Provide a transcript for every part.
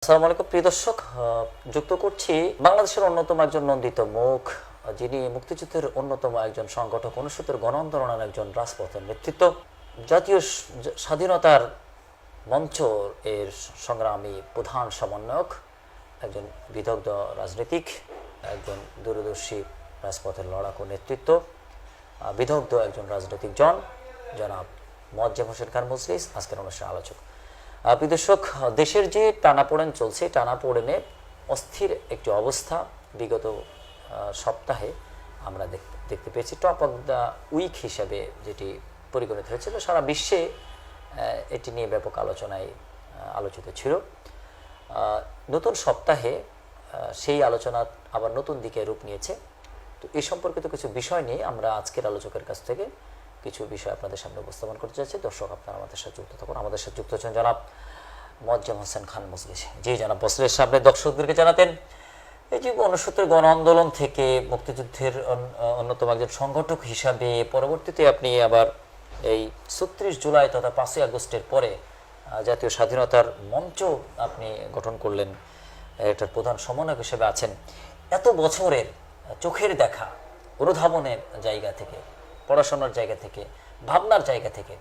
আসসালামু আলাইকুম প্রিয় দর্শক, যুক্ত করছি বাংলাদেশের অন্যতম একজন নন্দিত মুখ, যিনি মুক্তিযুদ্ধের অন্যতম একজন সংগঠক, ৬৯ গণ আন্দোলনের একজন রাজপথের নেতৃত্ব, জাতীয় স্বাধীনতার মঞ্চ এর সংগ্রামী প্রধান সমন্বয়ক, একজন বিদগ্ধ রাজনীতিক, একজন দূরদর্শী রাজপথের লড়াকু নেতৃত্ব, বিদগ্ধ একজন রাজনৈতিক জনাব মোয়াজ্জেম হোসেন খান মজলিস আজকের অনুষ্ঠানের আলোচক। প্রিয় দর্শক, দেশের যে টানাপোড়েন চলছে, টানাপোড়েনে অস্থির একটি অবস্থা বিগত সপ্তাহে আমরা দেখতে পেয়েছি। টপ অফ দ্য উইক হিসাবে যেটি পরিগণিত হয়েছিল, সারা বিশ্বে এটি নিয়ে ব্যাপক আলোচিত ছিল। নতুন সপ্তাহে সেই আলোচনা আবার নতুন দিকে রূপ নিয়েছে। তো এই সম্পর্কিত কিছু বিষয় নিয়ে আমরা আজকের আলোচকের কাছ থেকে কিছু বিষয় আপনাদের সামনে উপস্থাপন করতে চাচ্ছি। দর্শক, আপনারা আমাদের সাথে যুক্ত থাকুন। আমাদের সাথে যুক্ত হচ্ছেন জনাব মোয়াজ্জেম হোসেন খান মজলিস। জি জনাব মজলিস, সামনে দর্শকদেরকে জানাতেন এই যে ৬৯ গণ আন্দোলন থেকে মুক্তিযুদ্ধের অন্যতম একজন সংগঠক হিসাবে পরবর্তীতে আপনি আবার এই ৩৬ জুলাই তথা ৫ই আগস্টের পরে জাতীয় স্বাধীনতার মঞ্চ আপনি গঠন করলেন, এটার প্রধান সমন্বয়ক হিসেবে আছেন। এত বছরের চোখের দেখা অনুধাবনের জায়গা থেকে, পড়াশোনার জায়গা থেকে, ভাবনার জায়গা থেকে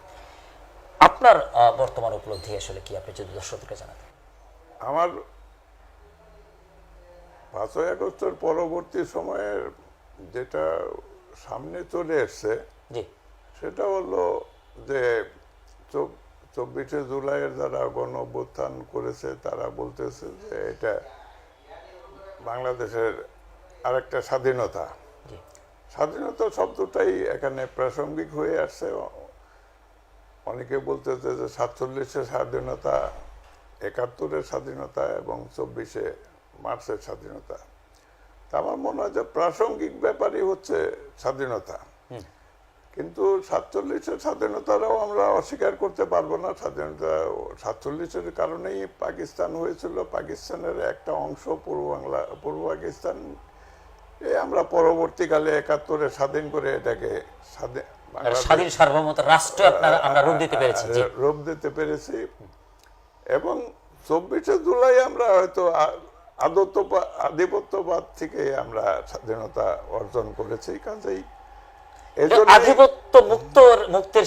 আপনার বর্তমান উপলব্ধি আসলে কি, আপনি যদি দর্শকদেরকে জানাতেন। আমার ৫ই আগস্টের পরবর্তী সময়ে যেটা সামনে চলে এসছে সেটা হলো যে ২৪শে জুলাইয়ের যারা গণ অভ্যুত্থান করেছে তারা বলতেছে যে এটা বাংলাদেশের আরেকটা স্বাধীনতা। স্বাধীনতা শব্দটাই এখানে প্রাসঙ্গিক হয়ে আসছে। অনেকে বলতেছে যে ৪৭-এর স্বাধীনতা, ৭১-এর স্বাধীনতা এবং ২৪শে মার্চের স্বাধীনতা। তা আমার মনে হয় যে প্রাসঙ্গিক ব্যাপারই হচ্ছে স্বাধীনতা। কিন্তু ৪৭-এর স্বাধীনতাটাও আমরা অস্বীকার করতে পারবো না। স্বাধীনতা ৪৭-এর কারণেই পাকিস্তান হয়েছিল। পাকিস্তানের একটা অংশ পূর্ব পাকিস্তান আমরা পরবর্তীকালে ৭১-এ স্বাধীন করে এটাকে স্বাধীন সার্বভৌমত্ব রাষ্ট্র আমরা রূপ দিতে পেরেছি। এবং ২৪শে জুলাই আমরা হয়তো আধিপত্যবাদ থেকে আমরা স্বাধীনতা অর্জন করেছি। কাজেই আধিপত্য মুক্তের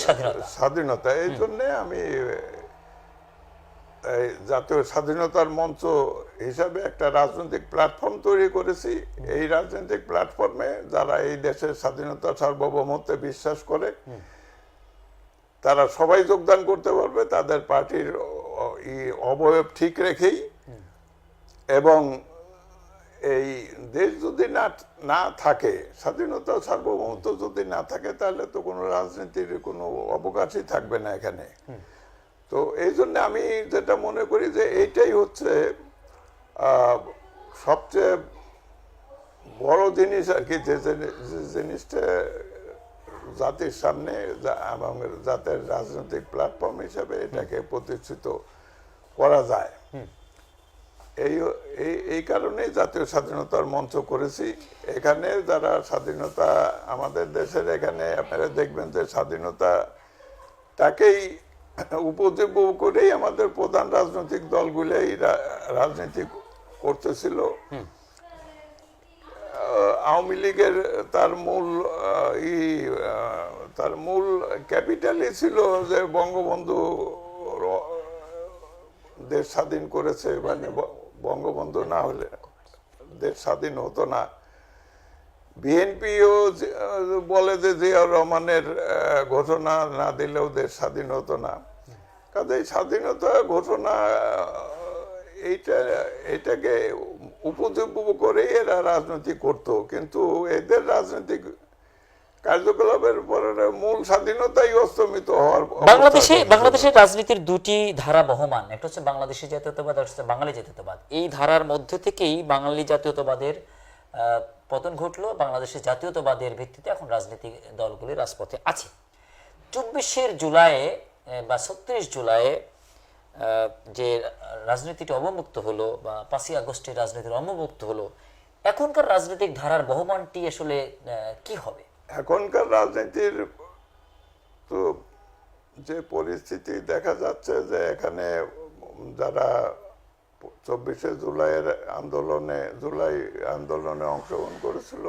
স্বাধীনতা এই জন্যে আমি জাতীয় স্বাধীনতার মঞ্চ হিসাবে একটা রাজনৈতিক প্ল্যাটফর্ম তৈরি করেছি। এই রাজনৈতিক প্ল্যাটফর্মে যারা এই দেশের স্বাধীনতা সার্বভৌমত্বে বিশ্বাস করে তারা সবাই যোগদান করতে পারবে, তাদের পার্টির অবয়ব ঠিক রেখেই। এবং এই দেশ যদি না থাকে, স্বাধীনতা সার্বভৌমত্ব যদি না থাকে, তাহলে তো কোনো রাজনীতির কোনো অবকাশই থাকবে না এখানে। তো এই জন্য আমি যেটা মনে করি যে এইটাই হচ্ছে সবচেয়ে বড় জিনিস আর কি, যে জিনিসটা জাতির সামনে এবং জাতের রাজনৈতিক প্ল্যাটফর্ম হিসেবে এটাকে প্রতিষ্ঠিত করা যায়। এই কারণেই জাতীয় স্বাধীনতার মঞ্চ করেছি। এখানে যারা স্বাধীনতা আমাদের দেশের, এখানে আপনারা দেখবেন যে স্বাধীনতাটাকেই উপজীব্য করেই আমাদের প্রধান রাজনৈতিক দলগুলোই রাজনীতি করতেছিল। আওয়ামী লীগের তার মূল ক্যাপিটালই ছিল যে বঙ্গবন্ধু দেশ স্বাধীন করেছে, মানে বঙ্গবন্ধু না হলে দেশ স্বাধীন হতো না। বিএনপিও বলে যে জিয়াউর রহমানের ঘোষণা না দিলেও দেশ স্বাধীন হতো না। কাজেই স্বাধীনতা ঘোষণা এইটাকে উপযোগ্য করে এরা রাজনীতি করত। কিন্তু এদের রাজনৈতিক কার্যকলাপের পরে মূল স্বাধীনতাই অস্তমিত হওয়ার। বাংলাদেশের রাজনীতির দুটি ধারা বহমান, একটা হচ্ছে বাংলাদেশি জাতীয়তাবাদ, আর হচ্ছে বাঙালি জাতীয়তাবাদ। এই ধারার মধ্যে থেকেই বাঙালি জাতীয়তাবাদের পতন ঘটলো। বাংলাদেশের জাতীয়তাবাদের ভিত্তিতে এখন রাজনৈতিক দলগুলি রাজপথে আছে। ২৪শে জুলাই বা ৩৬ জুলাই যে রাজনীতিটি অবমুক্ত হলো, বা ৫ই আগস্টের রাজনীতির অবমুক্ত হলো, এখনকার রাজনৈতিক ধারার বহমানটি আসলে কি হবে? এখনকার রাজনীতির তো যে পরিস্থিতি দেখা যাচ্ছে যে এখানে যারা 24শে জুলাই আন্দোলনে অংশগ্রহণ করেছিল,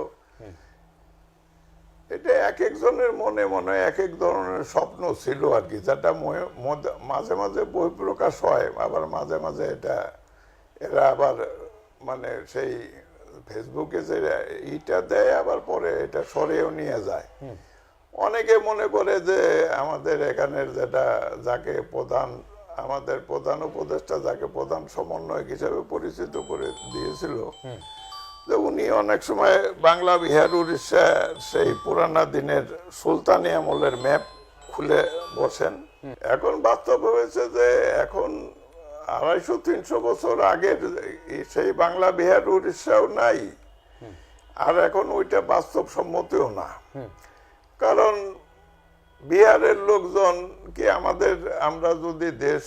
এটা এক একজনের মনে মনে এক এক ধরনের স্বপ্ন ছিল আর কি, যেটা মাঝে মাঝে বহিঃপ্রকাশ হয়, আবার মাঝে মাঝে এরা আবার মানে সেই ফেসবুকে যে ইটা দেয় আবার পরে এটা সরিয়েও নিয়ে যায়। অনেকে মনে করে যে আমাদের এখানের আমাদের প্রধান উপদেষ্টা যাকে প্রধান সমন্বয়ক হিসেবে পরিচিত করে দিয়েছিল, যে উনি অনেক সময় বাংলা, বিহার, উড়িষ্যা সেই পুরানা দিনের সুলতানি আমলের ম্যাপ খুলে বসেন। এখন বাস্তব হয়েছে যে এখন 250-300 বছর আগের সেই বাংলা, বিহার, উড়িষ্যাও নাই, আর এখন ওইটা বাস্তবসম্মতও না। কারণ বিহারের লোকজন কি আমরা যদি দেশ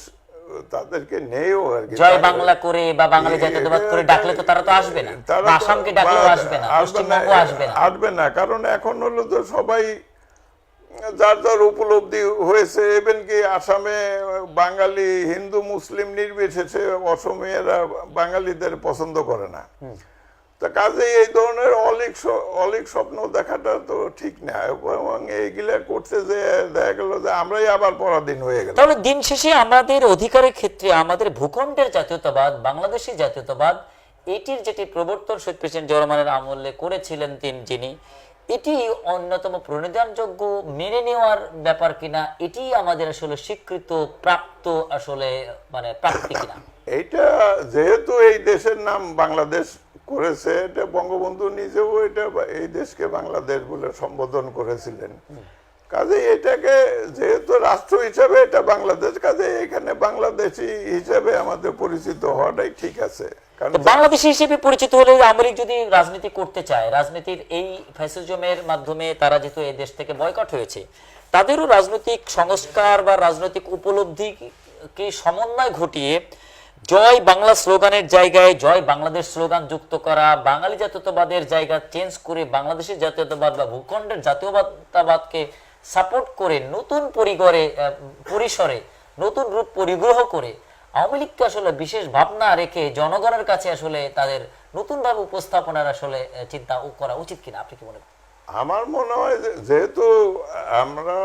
তাদেরকে নেইও আর কি, জয় বাংলা করে বা বাঙালি জাতীয়তাবাদ করে ডাকলে তো তারা তো আসবে না, আসামকে ডাকলেও আসবে না, পশ্চিমবঙ্গ আসবে না। কারণ এখন হলো তো সবাই যার যার উপলব্ধি হয়েছে, ইভেন কি আসামে বাঙালি, হিন্দু, মুসলিম নির্বিশেষে অসমীয়রা বাঙালিদের পছন্দ করে না। তা কাজে এই ধরনের অলিক স্বপ্ন দেখাটা তো ঠিক না, এবং এইগুলা করতে যে দেখা গেল যে আমরাই আবার পরাধীন হয়ে গেল। তাহলে দিন শেষে আমাদের অধিকারের ক্ষেত্রে আমাদের ভূখণ্ডের জাতীয়তাবাদ, বাংলাদেশী জাতীয়তাবাদ, এটির যেটি প্রবর্তন শহীদ প্রেসিডেন্ট জিয়া রহমানের আমলে করেছিলেন যিনি, এটি অন্যতম প্রণিধানযোগ্য, মেনে নেওয়ার ব্যাপার কিনা, এটি আমাদের আসলে স্বীকৃত, প্রাপ্ত, আসলে মানে প্রাপ্তি কিনা? এইটা যেহেতু এই দেশের নাম বাংলাদেশ করেছে, এটা বঙ্গবন্ধু নিজেও এই দেশকে বাংলাদেশ বলে সম্বোধন করেছিলেন। কাজে এটাকে যেহেতু রাষ্ট্র হিসাবে এটা বাংলাদেশ, কাজে এখানে বাংলাদেশি হিসাবে আমাদের পরিচিত হওয়াটাই ঠিক আছে। বাংলাদেশি হিসেবে পরিচিত হলে আওয়ামী লীগ যদি রাজনীতি করতে চায়, রাজনীতির এই ফ্যাসিজমের মাধ্যমে তারা যেহেতু এই দেশ থেকে বয়কট হয়েছে, তাদেরও রাজনৈতিক সংস্কার বা রাজনৈতিক উপলব্ধিকে সমন্বয় ঘটিয়ে জয় বাংলা স্লোগানের জায়গায় জয় বাংলাদেশ স্লোগান যুক্ত করা, বাঙালি জাতীয়তাবাদের জায়গা চেঞ্জ করে বাংলাদেশের জাতীয়তাবাদ বা ভূখণ্ডের জাতীয়তাবাদকে সাপোর্ট করে নতুন পরিসরে নতুন রূপ পরিগ্রহ করে আওয়ামী লীগকে আসলে বিশেষ ভাবনা রেখে জনগণের কাছে আসলে তাদের নতুনভাবে উপস্থাপনার আসলে চিন্তা করা উচিত কিনা, আপনি কি মনে করেন? আমার মনে হয় যেহেতু আমরা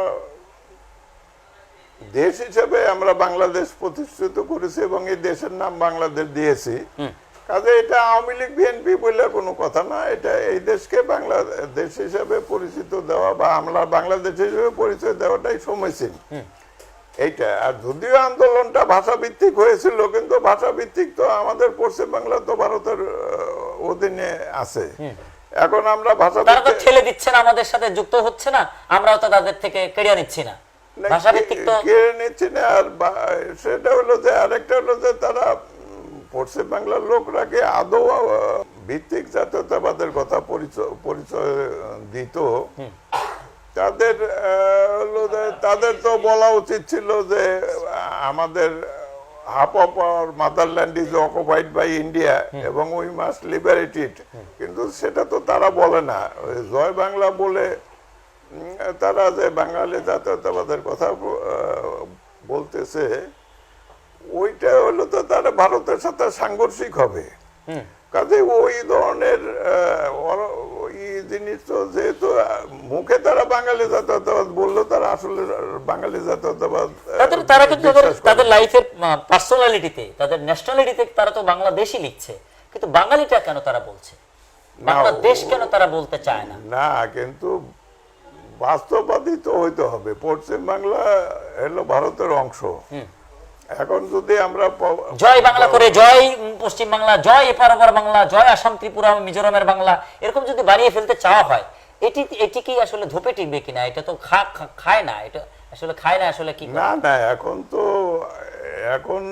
দেশ হিসেবে আমরা বাংলাদেশ প্রতিষ্ঠিত করেছি এবং এই দেশের নাম বাংলাদেশ দিয়েছি, কাজে এটা আওয়ামী লীগ, বিএনপি বলে কোনো কথা না। এটা এই দেশকে বাংলাদেশ হিসেবে পরিচিত দেওয়া বা আমরা বাংলাদেশ হিসেবে পরিচয় দেওয়াটাই সমীচীন এইটা। আর যদিও আন্দোলনটা ভাষাভিত্তিক হয়েছিল, কিন্তু ভাষাভিত্তিক তো আমাদের পশ্চিম বাংলা তো ভারতের অধীনে আছে। এখন আমরা ভাষা ঠেলে দিচ্ছেন, আমাদের সাথে যুক্ত হচ্ছে না, আমরাও তো তাদের থেকে কেড়ে নিচ্ছি না, ভাষাভিত্তিক তো কেড়ে নিচ্ছি না। আর সেটা হলো যে আরেকটা হলো যে তারা পশ্চিম বাংলার লোকরাকে আদৌ ভিত্তিক জাতীয়তাবাদের কথা পরিচয় দিত, তাদের তো বলা উচিত ছিল যে আমাদের half of our motherland is occupied by India এবং we must liberate it, কিন্তু সেটা তো তারা বলে না। জয় বাংলা বলে তারা যে বাঙালি জাতীয়তাবাদের কথা বলতেছে, ওইটা হলো তো তারা ভারতের সাথে সাংঘর্ষিক হবে। কাজে ওই ধরনের জিনিস তো যেহেতু মুখে তারা বাঙালি জাতীয়তাবাদ বললো, তারা আসলে বাঙালি জাতীয়তাবাদ তারা কিন্তু তাদের লাইফের পার্সোনালিটিতে, তাদের ন্যাশনালিটিতে তারা তো বাংলাদেশই লিখছে, কিন্তু বাঙালিটা কেন তারা বলছে, বাংলাদেশ কেন তারা বলতে চায় না? না, কিন্তু বাস্তববাদী তো হইতে হবে। পশ্চিম বাংলা হলো ভারতের অংশ। এখন যদি আমরা জয় বাংলা করে জয় পশ্চিম বাংলা, জয় এপার ওপার বাংলা, জয় আসাম, ত্রিপুরা, মিজোরামের বাংলা, এরকম যদি বানিয়ে ফেলতে চাওয়া হয়, এটি কি আসলে ধোপে টিকবে কিনা? এটা তো খায় না, এটা আসলে খায় না। আসলে কি না, এখন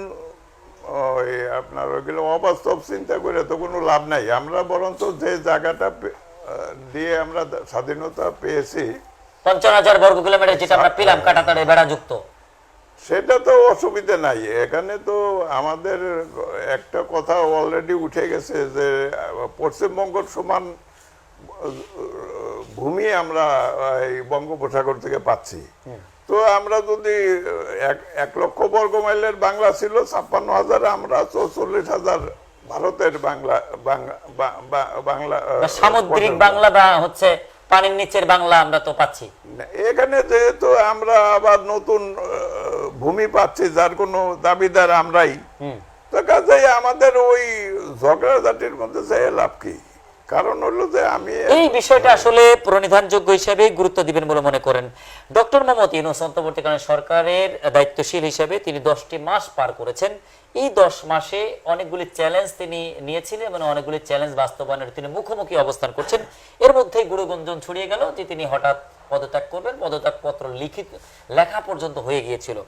আপনার ওইগুলো অবাস্তব চিন্তা করে তো কোনো লাভ নাই। আমরা বরঞ্চ যে জায়গাটা দিয়ে আমরা স্বাধীনতা পেয়েছি, ৫৫,০০০ বর্গ কিলোমিটার যেটা আমরা পেলাম কাঁটাতারে বেড়াযুক্ত, সেটা তো অসুবিধা নাই। এখানে তো আমাদের একটা কথা অলরেডি উঠে গেছে যে পশ্চিমবঙ্গ সমান ভূমি আমরা এই বঙ্গোপসাগর থেকে পাচ্ছি। তো আমরা যদি 1,00,000 বর্গ মাইলের বাংলা ছিল 56,000, আমরা 44,000 ভারতের বাংলা বাংলা সামুদ্রিক বাংলা বা হচ্ছে পানির নিচের বাংলা আমরা তো পাচ্ছি। এখানে যেহেতু আমরা আবার নতুন ভূমি পাচ্ছি যার কোনো দাবিদার আমরাই, তো কাজেই আমাদের ওই ঝগড়াঝাটির মধ্যে যাই লাভ কি? কারণ হলো যে আমি এই বিষয়টা আসলে প্রণিধানযোগ্য হিসেবে গুরুত্ব দিবেন বলে মনে করেন ডক্টর মোহাম্মদ ইউনূস অন্তর্বর্তীকালীন সরকারের দায়িত্বশীল হিসেবে তিনি 10টি মাস পার করেছেন। এই 10 মাসে অনেকগুলি চ্যালেঞ্জ তিনি নিয়েছিলেন এবং অনেকগুলি চ্যালেঞ্জ বাস্তবায়নের তিনি মুখোমুখি অবস্থান করছেন। এর মধ্যেই গুরুগুঞ্জন ছড়িয়ে গেল যে তিনি হঠাৎ পদত্যাগ করবেন, পদত্যাগপত্র লেখা পর্যন্ত হয়ে গিয়েছিল।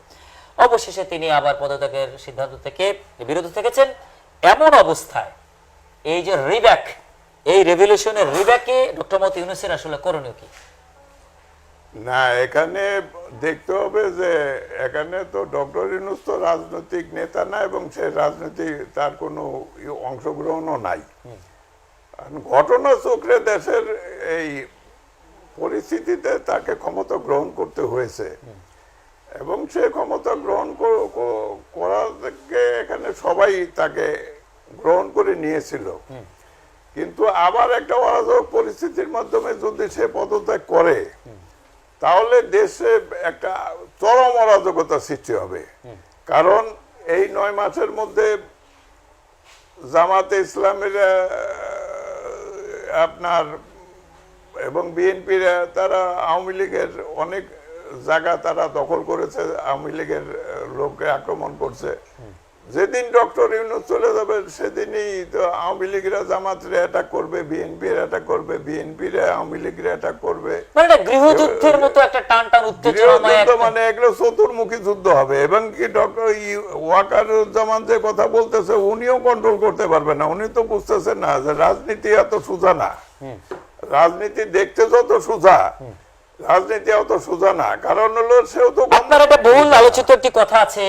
অবশেষে তিনি আবার পদত্যাগের সিদ্ধান্ত থেকে বিরত থেকেছেন। এমন অবস্থায় এই যে রিব্যাক, এই রেভলিউশনের রিব্যাকে ডক্টর মোহাম্মদ ইউনূসের আসলে করণীয় কি? না, এখানে দেখতে হবে যে এখানে তো ডক্টর ইউনূস তো রাজনৈতিক নেতা না এবং সে রাজনীতি তার কোনো অংশগ্রহণও নাই। ঘটনা চক্রে দেশের এই পরিস্থিতিতে তাকে ক্ষমতা গ্রহণ করতে হয়েছে এবং সে ক্ষমতা গ্রহণ করার থেকে এখানে সবাই তাকে গ্রহণ করে নিয়েছিল। কিন্তু আবার একটা অরাজক পরিস্থিতির মাধ্যমে যদি সে পদত্যাগ করে তাহলে দেশে একটা চরম অরাজকতা সৃষ্টি হবে। কারণ এই 9 মাসের মধ্যে জামাতে ইসলামের আপনার এবং বিএনপির তারা আওয়ামী লীগের অনেক জায়গা তারা দখল করেছে, আওয়ামী লীগের লোককে আক্রমণ করছে। যেদিন ডক্টর ইউনূস চলে যাবে সেদিনই তো আওয়ামী লীগরা জামাতরে অ্যাটাক করবে, বিএনপির অ্যাটাক করবে, বিএনপির আওয়ামী লীগরা অ্যাটাক করবে, মানে গৃহযুদ্ধের মতো একটা টানটান উত্তেজনাময় মানে এগুলো চতুর্মুখী যুদ্ধ হবে। এবং কি ডক্টর ওয়াকারুজ্জামান যে কথা বলতেছে উনিও কন্ট্রোল করতে পারবে না। উনি তো বুঝতেছেন না যে রাজনীতি এত সোজা না, রাজনীতি দেখতে যত সোজা রাজনীতি অত সোজা না। কারণ হলো সেও তো আপনার একটা বহুল আলোচিত একটি কথা আছে,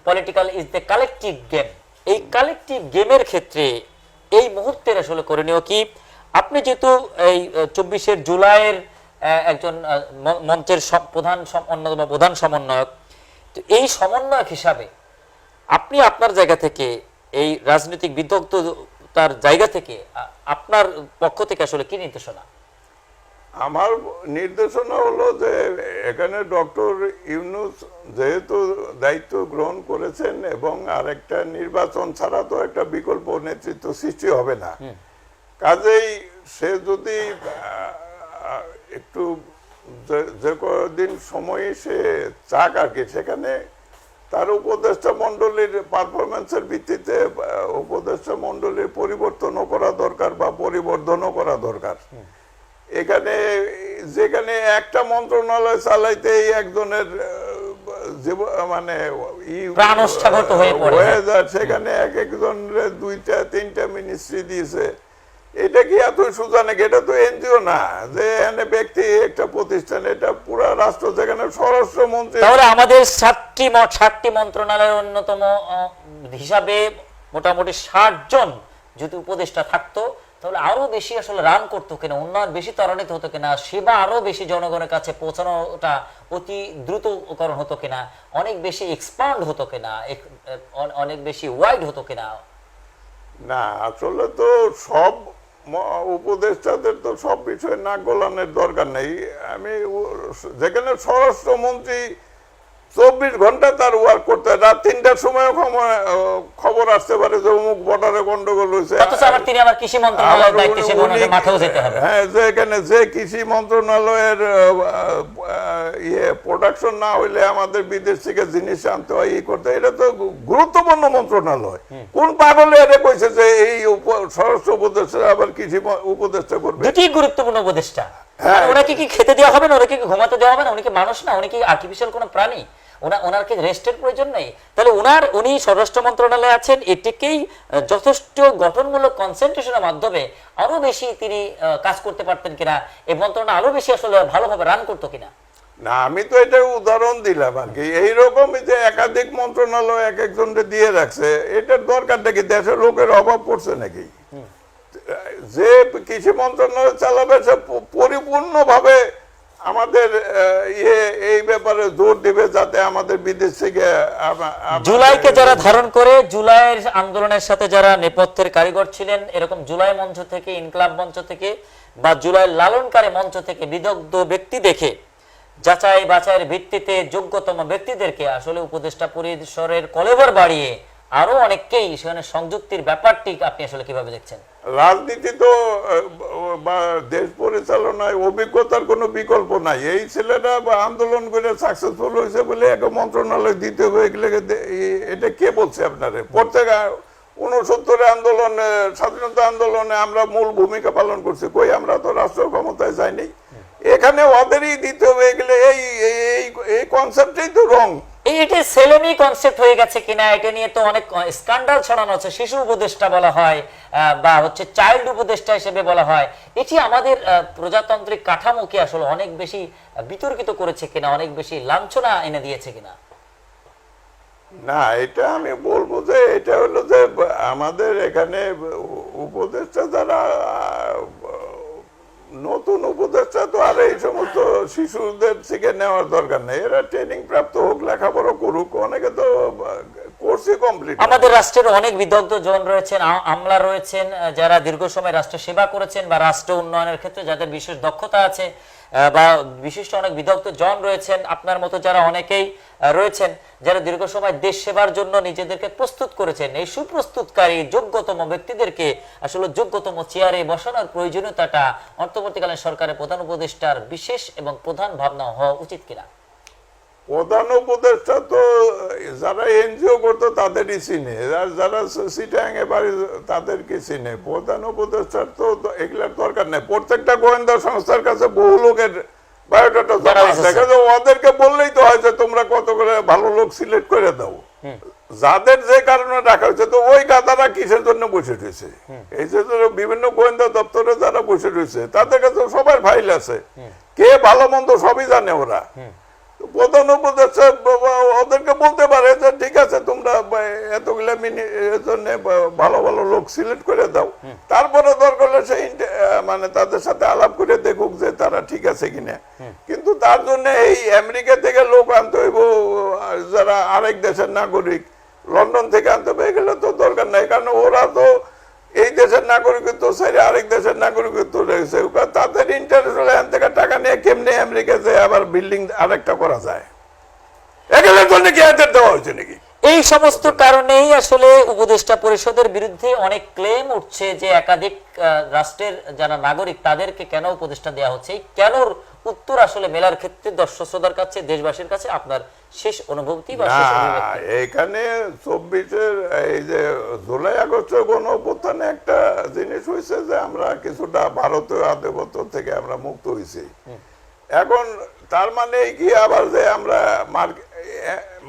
political is the collective game. এই কালেকটিভ গেমের ক্ষেত্রে এই মুহূর্তের আসলে করণীয় কি? আপনি যেহেতু এই 24 জুলাইয়ের একজন মঞ্চের অন্যতম প্রধান সমন্বয়ক, তো এই সমন্বয়ক হিসাবে আপনি আপনার জায়গা থেকে এই রাজনৈতিক বিদগ্ধতার জায়গা থেকে আপনার পক্ষ থেকে আসলে কি নির্দেশনা? আমার নির্দেশনা হলো যে এখানে ডক্টর ইউনূস যেহেতু দায়িত্ব গ্রহণ করেছেন এবং আরেকটা নির্বাচন ছাড়া তো একটা বিকল্প নেতৃত্ব সৃষ্টি হবে না, কাজেই সে যদি একটু যে কদিন সময় সে চাক আর কি, সেখানে তার উপদেষ্টা মণ্ডলীর পারফরমেন্সের ভিত্তিতে উপদেষ্টা মণ্ডলীর পরিবর্তনও করা দরকার বা পরিবর্ধনও করা দরকার। এখানে যেখানে একটা মন্ত্রণালয় চালাইতেই একজনের মানে হয়ে যায়, সেখানে একজনের 2-3টা মিনিস্ট্রি দিয়েছে। এটা কি এত সোজা নাকি? এটা তো এনজিও না যে এনে ব্যক্তি একটা প্রতিষ্ঠান, এটা পুরা রাষ্ট্র, যেখানে স্বরাষ্ট্রমন্ত্রী। তাহলে আমাদের 7টি মন্ত্রণালয়ের অন্যতম হিসাবে মোটামুটি 60 জন যদি উপদেষ্টা থাকতো তাহলে আরো বেশি আসলে রান করতো কিনা, উন্নয়ন বেশি ত্বরান্বিত হতো কিনা, সেবা আরো বেশি জনগণের কাছে পৌঁছানোটা অতি দ্রুতকরণ হতো কিনা, অনেক বেশি এক্সপান্ড হতো কিনা, অনেক বেশি ওয়াইড হতো কিনা। না, আসলে তো সব উপদেষ্টাদের তো সব বিষয়ে নাক গলানোর দরকার নেই। আমি যেখানে স্বরাষ্ট্রমন্ত্রী 24 ঘন্টা তার ওয়ার্ক করতে হয়, রাত 3টার সময় খবর আসতে পারে যে অমুক বর্ডারে গন্ডগোল হয়েছে। হ্যাঁ, যেখানে যে কৃষি মন্ত্রণালয়ের প্রোডাকশন না হইলে আমাদের বিদেশ থেকে জিনিস আনতে হয়, এই করতে, এটা তো গুরুত্বপূর্ণ মন্ত্রণালয়। কোন পাগলে এটা কইছে যে এই স্বরাষ্ট্র উপদেষ্টা আবার কৃষি উপদেষ্টা করবে? দুটি গুরুত্বপূর্ণ উপদেষ্টা। ওনাকে কি খেতে দেওয়া হবে না, ওনাকে কি ঘুমাতে দেওয়া হবে না? উনি কি মানুষ না? উনি কি আর্টিফিশিয়াল কোনো প্রাণী? ওনার কি রেস্টের প্রয়োজন নেই? তাহলে উনি স্বরাষ্ট্র মন্ত্রণালয়ে আছেন, এটিকেই যথেষ্ট গঠনমূলক কনসেন্ট্রেশনের মাধ্যমে আরো বেশি তিনি কাজ করতে পারতেন কিনা, এই মন্ত্রণালয় আরো বেশি আসলে ভালোভাবে রান করতো কিনা। না, আমি তো এটা উদাহরণ দিলাম আর কি। এইরকমই যে একাধিক মন্ত্রণালয় এক একজনকে দিয়ে রাখছে, এটার দরকারটা কি? দেশের লোকের অভাব পড়ছে নাকি? যে কৃষি মন্ত্রণালয় চালাবে সে পরিপূর্ণভাবে আমাদের এই ব্যাপারে জোর দিবে, যাতে আমাদের বিদেশ থেকে জুলাইকে যারা ধারণ করে, জুলাইয়ের আন্দোলনের সাথে যারা নেপথ্যের কারিগর ছিলেন, এরকম জুলাই মঞ্চ থেকে, ইনকলাব মঞ্চ থেকে বা জুলাই লালনকারী মঞ্চ থেকে বিদগ্ধ ব্যক্তি দেখে যাচাই বাছাইয়ের ভিত্তিতে যোগ্যতম ব্যক্তিদেরকে আসলে উপদেষ্টা পরিষদের কলেবর বাড়িয়ে আরো অনেককেই সেখানে সংযুক্তির ব্যাপারটি আপনি আসলে কিভাবে দেখছেন? রাজনীতি তো বা দেশ পরিচালনায় অভিজ্ঞতার কোনো বিকল্প নাই। এই ছেলেরা বা আন্দোলন করে সাকসেসফুল হয়েছে বলে এক মন্ত্রণালয় দিতে হয়ে গেলে এটা কে বলছে আপনারে? প্রত্যেক 69 আন্দোলনে, স্বাধীনতা আন্দোলনে আমরা মূল ভূমিকা পালন করছি, কই আমরা তো রাষ্ট্র ক্ষমতায় যাইনি। এখানে ওদেরই দিতে হয়ে গেলে এই কনসেপ্টটাই তো রং। এটা সেলেমি কনসেপ্ট হয়ে গেছে কিনা এটা নিয়ে তো অনেক স্ক্যান্ডাল ছড়ানো হচ্ছে। শিশু উপদেষ্টা বলা হয় বা হচ্ছে চাইল্ড উপদেষ্টা হিসেবে বলা হয়। এটি আমাদের প্রজাতান্ত্রিক কাঠামোকে আসলে অনেক বেশি বিতর্কিত করেছে কিনা, অনেক বেশি লাঞ্ছনা এনে দিয়েছে কিনা? না, এটা আমি বলবো যে এটা হলো যে আমাদের এখানে উপদেষ্টা যারা নতুন উপদেষ্টা তো আর এই সমস্ত শিশুদের থেকে নেওয়ার দরকার নেই। এরা ট্রেনিং প্রাপ্ত হোক, লেখাপড়া করুক, অনেকে তো কোর্সই কমপ্লিট। আমাদের রাষ্ট্রের অনেক বিদগ্ধ জন রয়েছেন, আমলা রয়েছেন যারা দীর্ঘ সময় রাষ্ট্র সেবা করেছেন বা রাষ্ট্র উন্নয়নের ক্ষেত্রে যাদের বিশেষ দক্ষতা আছে বা বিশিষ্ট অনেক বিদগ্ধ জন রয়েছেন, আপনার মতো যারা অনেকেই রয়েছেন যারা দীর্ঘ সময় দেশ সেবার জন্য নিজেদেরকে প্রস্তুত করেছেন। এই সুপ্রস্তুতকারী যোগ্যতম ব্যক্তিদেরকে আসলে যোগ্যতম চেয়ারে বসানোর প্রয়োজনীয়তাটা অন্তর্বর্তীকালীন সরকারের প্রধান উপদেষ্টার বিশেষ এবং প্রধান ভাবনা হওয়া উচিত কিনা? প্রধান উপদেষ্টা তো যারা এনজিও করতো তাদেরই চিনে, আর যারা সিটাঙে বাড়ি তাদেরকে চিনে। প্রধান উপদেষ্টার তো এগুলার দরকার নেই। প্রত্যেকটা গোয়েন্দা সংস্থার কাছে বহু লোকের বায়োডাটা দেখা যায়, ওদেরকে বললেই তো হয় যে তোমরা কত করে ভালো লোক সিলেক্ট করে দাও। যাদের যে কারণে রাখা হয়েছে, তো ওই গাদারা কিসের জন্য বসে রয়েছে? এই যে বিভিন্ন গোয়েন্দা দপ্তরে যারা বসে রয়েছে তাদের কাছে সবার ফাইল আছে, কে ভালো মন্দ সবই জানে ওরা। প্রধান উপদেষ্টা ওদেরকে বলতে পারে যে ঠিক আছে তোমরা এতগুলা জন্য ভালো ভালো লোক সিলেক্ট করে দাও, তারপরে দরকার হলে সেই মানে তাদের সাথে আলাপ করে দেখুক যে তারা ঠিক আছে কিনা। কিন্তু তার জন্য এই আমেরিকা থেকে লোক আনতে হইব, যারা আরেক দেশের নাগরিক, লন্ডন থেকে আনতে হবে, এগুলো তো দরকার নাই। কারণ ওরা তো এই দেশের নাগরিকত্ব ছেড়ে আরেক দেশের নাগরিকত্ব রয়েছে, তাদের ইন্টারেস্ট হলে এখান থেকে টাকা নিয়ে কেমনে আমেরিকা যায় আবার বিল্ডিং আরেকটা করা যায়? এগুলোর জন্য কি এদের দেওয়া হয়েছে নাকি? এই সমস্ত কারণেই আসলে উপদেষ্টা পরিষদের বিরুদ্ধে অনেক ক্লেম উঠছে যে একাধিক রাষ্ট্রের যারা নাগরিক তাদেরকে কেন উপদেষ্টা দেওয়া হচ্ছে। এই কেনর উত্তর আসলে মেলার ক্ষেত্রে দর্শক শ্রোতার কাছে, দেশবাসীর কাছে আপনার শেষ অনুভূতি বা শেষ অভিব্যক্তি? এখানে 24-এর এই যে জুলাই আগস্টের গণঅভ্যুত্থানে একটা জিনিস হয়েছে যে আমরা কিছুটা ভারতীয় আধিপত্য থেকে আমরা মুক্ত হয়েছি। এখন তার মানে কি আবার যে আমরা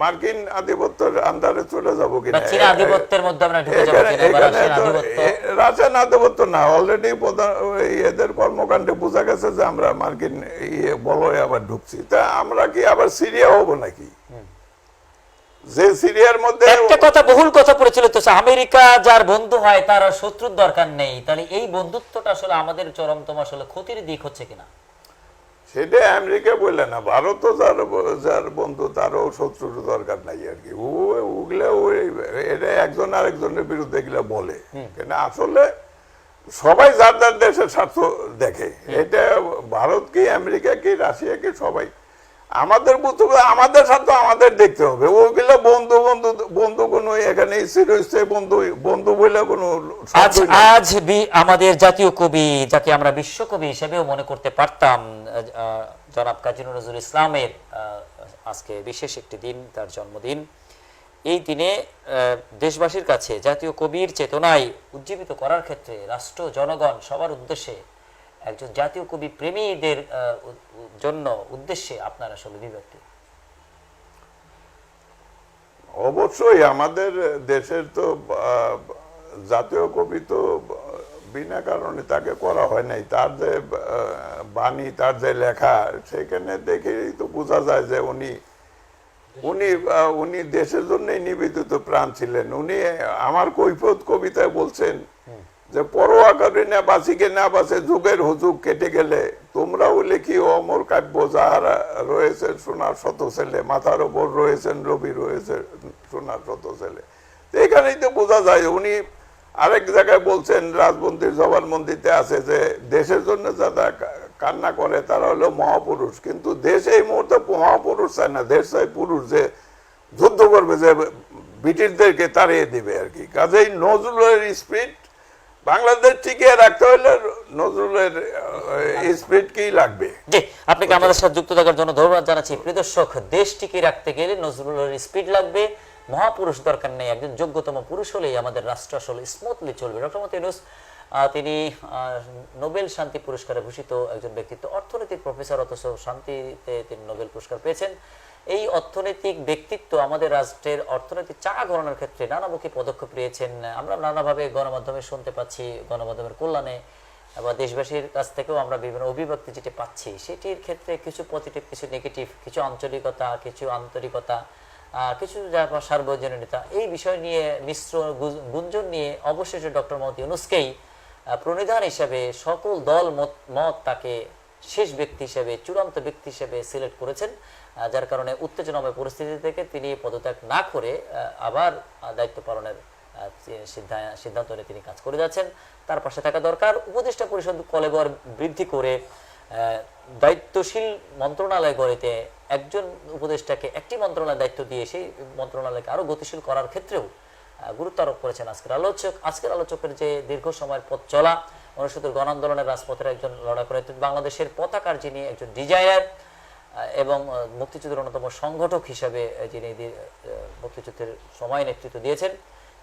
মার্কিন আধিপত্যের আন্ডারে চলে যাবো কিনা? রাশিয়ান আধিপত্য না, অলরেডি এদের কর্মকাণ্ডে বোঝা গেছে যে আমরা মার্কিন বলয়ে আবার ঢুকছি। তা আমরা কি আবার সিরিয়া হবো নাকি? যে সিরিয়ার মধ্যে একটা কথা বহুল কথা পরিচালিত হচ্ছে, আমেরিকা যার বন্ধু হয় তার শত্রুর দরকার নেই। তাহলে এই বন্ধুত্বটা আসলে আমাদের চরমতম আসলে ক্ষতির দিক হচ্ছে কিনা? সেটা আমেরিকা বললে না, ভারতও যার বন্ধু তারও শত্রুর দরকার নাই আর কি। ওগুলা এটা একজন আরেকজনের বিরুদ্ধে এগুলা বলে, কিন্তু আসলে সবাই যার যার দেশের স্বার্থ দেখে। এটা ভারত কি, আমেরিকা কি, রাশিয়া কি, সবাই আমাদের আমাদের স্বার্থ আমাদের দেখতে হবে। ওগুলা বন্ধু বন্ধু বন্ধু কোনো এখানে বন্ধু বন্ধু বলে কোনো। আজ আমাদের জাতীয় কবি, যাকে আমরা বিশ্বকবি হিসেবেও মনে করতে পারতাম, জনাব কাজী নজরুল ইসলামের আজকে বিশেষ একটি দিন, তার জন্মদিন। এই দিনে দেশবাসীর কাছে জাতীয় কবির চেতনায় উজ্জীবিত করার ক্ষেত্রে রাষ্ট্র, জনগণ সবার উদ্দেশ্যে, একজন জাতীয় কবি প্রেমীদের জন্য উদ্দেশ্যে আপনার আসলে অভিব্যক্তি? অবশ্যই আমাদের দেশের তো জাতীয় কবি তো বিনা কারণে তাকে করা হয় নাই। তার যে বাণী, তার যে লেখা, সেখানে দেখেই তো বোঝা যায় যে উনি দেশের জন্যই নিবেদিত প্রাণ ছিলেন। উনি আমার কৈফিয়ত কবিতায় বলছেন যে পরোয়া করি না বাঁচিকে না বাঁচে যুগের হুজুগ কেটে গেলে তোমরাও লিখি অমর কাব্য যাহারা রয়েছে সোনার শত ছেলে, মাথার ওপর রয়েছেন রবি রয়েছে সোনার শত ছেলে। তো এখানেই তো বোঝা যায় উনি আরেক জায়গায় বলছেন, রাজমন্ত্রীর জবানবন্দিতে আছে যে দেশের জন্য যারা কান্না করে তারা হলো মহাপুরুষ, কিন্তু দেশ এই মুহূর্তে মহাপুরুষ চায় না, দেশ চায় পুরুষ যে যুদ্ধ করবে, যে ব্রিটিশদেরকে তাড়িয়ে দিবে আর কি। কাজেই নজরুলের স্পিড বাংলাদেশ টিকিয়ে রাখতে হলে নজরুলের স্পিড কি লাগবে। জি, আপনাকে আমাদের সাথে যুক্ত থাকার জন্য ধন্যবাদ জানাচ্ছি। প্রিয় দর্শক, দেশ টিকিয়ে রাখতে গেলে নজরুলের স্পিড লাগবে, মহাপুরুষ দরকার নেই, একজন যোগ্যতম পুরুষ হলেই আমাদের রাষ্ট্র আসলে স্মুথলি চলবে। ডক্টর মোহাম্মদ ইউনূস তিনি নোবেল শান্তি পুরস্কারে ভূষিত একজন ব্যক্তিত্ব, অর্থনীতির প্রফেসর, অথচ শান্তিতে তিনি নোবেল পুরস্কার পেয়েছেন। এই অর্থনৈতিক ব্যক্তিত্ব আমাদের রাষ্ট্রের অর্থনৈতিক চাকা ঘোরানোর ক্ষেত্রে নানামুখী পদক্ষেপ নিয়েছেন। আমরা নানাভাবে গণমাধ্যমে শুনতে পাচ্ছি, গণমাধ্যমের কল্যাণে বা দেশবাসীর কাছ থেকেও আমরা বিভিন্ন অভিব্যক্তি যেটি পাচ্ছি, সেটির ক্ষেত্রে কিছু পজিটিভ, কিছু নেগেটিভ, কিছু আঞ্চলিকতা, কিছু আন্তরিকতা, কিছু যা সার্বজনীনতা, এই বিষয় নিয়ে মিশ্র গুঞ্জন নিয়ে অবশেষে ডক্টর মোহাম্মদ ইউনূসকেই প্রণিধান হিসাবে সকল দল মত তাকে শেষ ব্যক্তি হিসেবে, চূড়ান্ত ব্যক্তি হিসেবে সিলেক্ট করেছেন, যার কারণে উত্তেজনাময় পরিস্থিতি থেকে তিনি পদত্যাগ না করে আবার দায়িত্ব পালনের সিদ্ধান্ত নিয়ে তিনি কাজ করে যাচ্ছেন। তার পাশে থাকা দরকার। উপদেষ্টা পরিষদ কলেবর বৃদ্ধি করে দায়িত্বশীল মন্ত্রণালয় গড়িতে একজন উপদেষ্টাকে একটি মন্ত্রণালয়ের দায়িত্ব দিয়ে সেই মন্ত্রণালয়কে আরো গতিশীল করার ক্ষেত্রেও গুরুত্ব আরোপ করেছেন আজকের আলোচকের যে দীর্ঘ সময়ের পথ চলা, অনুষ্ঠিত গণ আন্দোলনের রাজপথের একজন লড়াই করে বাংলাদেশের পতাকার যিনি একজন ডিজাইনার এবং মুক্তিযুদ্ধের অন্যতম সংগঠক হিসাবে যিনি মুক্তিযুদ্ধের সময় নেতৃত্ব দিয়েছেন,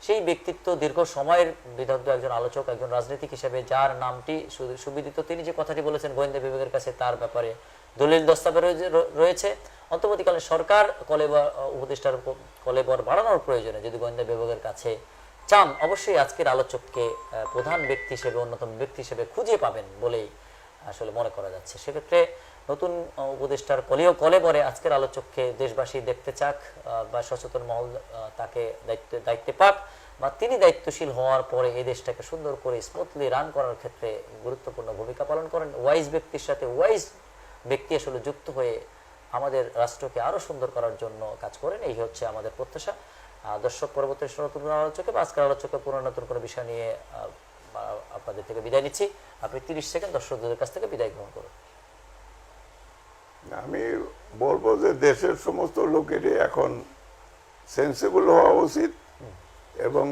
সেই ব্যক্তিত্ব, দীর্ঘ সময়ের বিদগ্ধ একজন আলোচক, একজন রাজনীতিক হিসেবে যার নামটি সুবিদিত, তিনি যে কথাটি বলেছেন গোয়েন্দা বিভাগের কাছে তার ব্যাপারে দলিল দস্তাবেজ রয়েছে। অন্তর্বর্তীকালীন সরকার কলেবর উপদেষ্টার কলেবর বাড়ানোর প্রয়োজনে যদি গোয়েন্দা বিভাগের কাছে চান, অবশ্যই আজকের আলোচককে প্রধান ব্যক্তি হিসেবে, অন্যতম ব্যক্তি হিসেবে খুঁজে পাবেন বলেই আসলে মনে করা যাচ্ছে। সেক্ষেত্রে নতুন উপদেষ্টার কলেবরে আজকের আলোচককে দেশবাসী দেখতে চাক বা সচেতন মহল তাকে দায়িত্বে পাক, বা তিনি দায়িত্বশীল হওয়ার পরে এই দেশটাকে সুন্দর করে স্মুথলি রান করার ক্ষেত্রে গুরুত্বপূর্ণ ভূমিকা পালন করেন। ওয়াইজ ব্যক্তির সাথে ওয়াইজ ব্যক্তি আসলে যুক্ত হয়ে আমাদের রাষ্ট্রকে আরো সুন্দর করার জন্য কাজ করেন, এই হচ্ছে আমাদের প্রত্যাশা। দর্শক, পরবর্তী নতুন আলোচকে বা আজকের আলোচকে পুরো নতুন কোনো বিষয় নিয়ে আপনাদের থেকে বিদায় নিচ্ছি। আপনি 30 সেকেন্ড দর্শকদের কাছ থেকে বিদায় গ্রহণ করুন। আমি বলবো যে দেশের সমস্ত লোকেরই এখন সেন্সিবল হওয়া উচিত এবং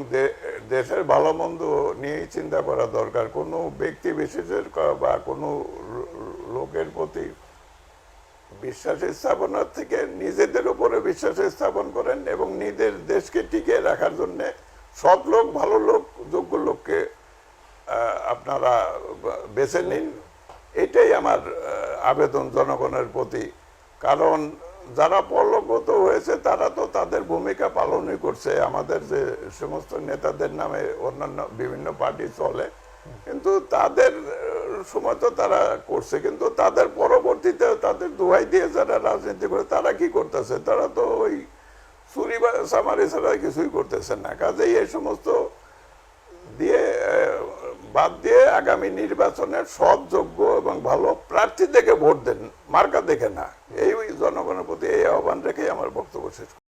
দেশের ভালো মন্দ নিয়েই চিন্তা করা দরকার। কোনো ব্যক্তি বিশেষের বা কোনো লোকের প্রতি বিশ্বাস স্থাপনার থেকে নিজেদের উপরে বিশ্বাস স্থাপন করেন এবং নিজের দেশকে টিকিয়ে রাখার জন্য সৎ লোক, ভালো লোক, যোগ্য লোককে আপনারা বেছে নিন। এটাই আমার আবেদন জনগণের প্রতি। কারণ যারা পরলোকগত হয়েছে তারা তো তাদের ভূমিকা পালনই করছে। আমাদের যে সমস্ত নেতাদের নামে অন্যান্য বিভিন্ন পার্টি চলে, কিন্তু তাদের সময় তো তারা করছে, কিন্তু তাদের পরবর্তীতে তাদের দোহাই দিয়ে যারা রাজনীতি করে তারা কি করতেছে? তারা তো ওই চুরি বা সামারি ছাড়া কিছুই করতেছে না। কাজেই এই সমস্ত দিয়ে বাদ দিয়ে আগামী নির্বাচনে সৎ, যোগ্য এবং ভালো প্রার্থী দেখে ভোট দেন, মার্কা দেখে না। এই জনগণের প্রতি এই আহ্বান রেখেই আমার বক্তব্য শেষ।